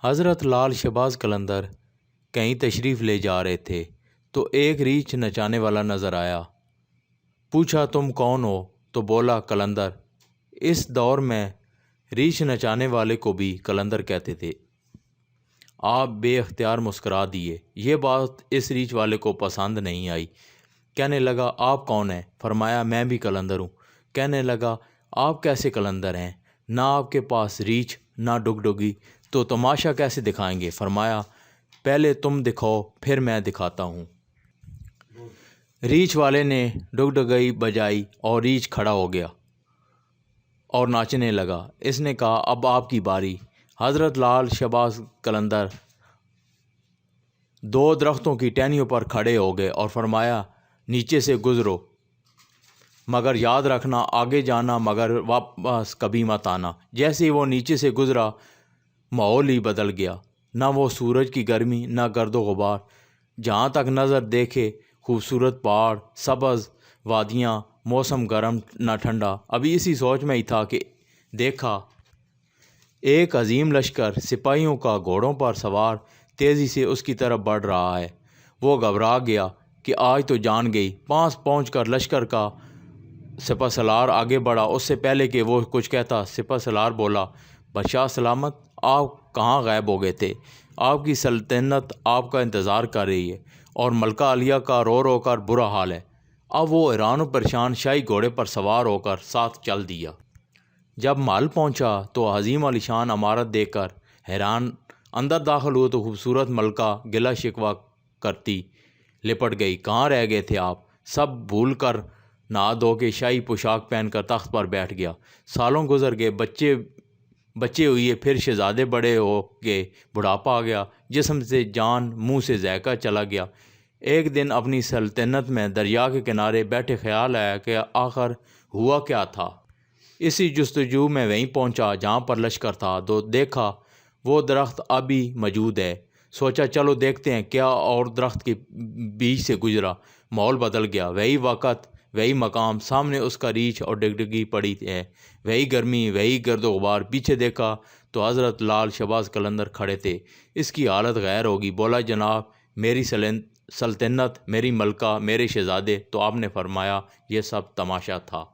حضرت لال شہباز قلندر کہیں تشریف لے جا رہے تھے تو ایک ریچھ نچانے والا نظر آیا۔ پوچھا تم کون ہو؟ تو بولا قلندر۔ اس دور میں ریچھ نچانے والے کو بھی قلندر کہتے تھے۔ آپ بے اختیار مسکرا دیے۔ یہ بات اس ریچھ والے کو پسند نہیں آئی۔ کہنے لگا آپ کون ہیں؟ فرمایا میں بھی قلندر ہوں۔ کہنے لگا آپ کیسے قلندر ہیں؟ نہ آپ کے پاس ریچھ نہ ڈگڈگی، تو تماشا کیسے دکھائیں گے؟ فرمایا پہلے تم دکھاؤ پھر میں دکھاتا ہوں۔ ریچھ والے نے ڈگڈگئی بجائی اور ریچھ کھڑا ہو گیا اور ناچنے لگا۔ اس نے کہا اب آپ کی باری۔ حضرت لال شہباز قلندر دو درختوں کی ٹہنیوں پر کھڑے ہو گئے اور فرمایا نیچے سے گزرو، مگر یاد رکھنا آگے جانا مگر واپس کبھی مت آنا۔ جیسے ہی وہ نیچے سے گزرا ماحول ہی بدل گیا۔ نہ وہ سورج کی گرمی نہ گرد و غبار، جہاں تک نظر دیکھے خوبصورت پہاڑ، سبز وادیاں، موسم گرم نہ ٹھنڈا۔ ابھی اسی سوچ میں ہی تھا کہ دیکھا ایک عظیم لشکر سپاہیوں کا گھوڑوں پر سوار تیزی سے اس کی طرف بڑھ رہا ہے۔ وہ گھبرا گیا کہ آج تو جان گئی۔ پاس پہنچ کر لشکر کا سپہ سالار آگے بڑھا۔ اس سے پہلے کہ وہ کچھ کہتا سپہ سالار بولا بادشاہ سلامت، آپ کہاں غائب ہو گئے تھے؟ آپ کی سلطنت آپ کا انتظار کر رہی ہے اور ملکہ عالیہ کا رو رو کر برا حال ہے۔ اب وہ حیران و پریشان شاہی گھوڑے پر سوار ہو کر ساتھ چل دیا۔ جب محل پہنچا تو عظیم عالی شان عمارت دیکھ کر حیران، اندر داخل ہوئے تو خوبصورت ملکہ گلہ شکوہ کرتی لپٹ گئی۔ کہاں رہ گئے تھے آپ؟ سب بھول کر نہا دھو کے شاہی پوشاک پہن کر تخت پر بیٹھ گیا۔ سالوں گزر گئے، بچے ہوئے، پھر شہزادے بڑے ہو گئے، بڑھاپا آ گیا، جسم سے جان، منہ سے ذائقہ چلا گیا۔ ایک دن اپنی سلطنت میں دریا کے کنارے بیٹھے خیال آیا کہ آخر ہوا کیا تھا۔ اسی جستجو میں وہیں پہنچا جہاں پر لشکر تھا، تو دیکھا وہ درخت ابھی موجود ہے۔ سوچا چلو دیکھتے ہیں کیا، اور درخت کے بیچ سے گزرا۔ ماحول بدل گیا۔ وہی وقت، وہی مقام، سامنے اس کا ریچھ اور ڈگڈگی پڑی ہے، وہی گرمی، وہی گرد و غبار۔ پیچھے دیکھا تو حضرت لال شہباز قلندر کھڑے تھے۔ اس کی حالت غیر ہوگی۔ بولا جناب میری سلطنت، میری ملکہ، میرے شہزادے۔ تو آپ نے فرمایا یہ سب تماشا تھا۔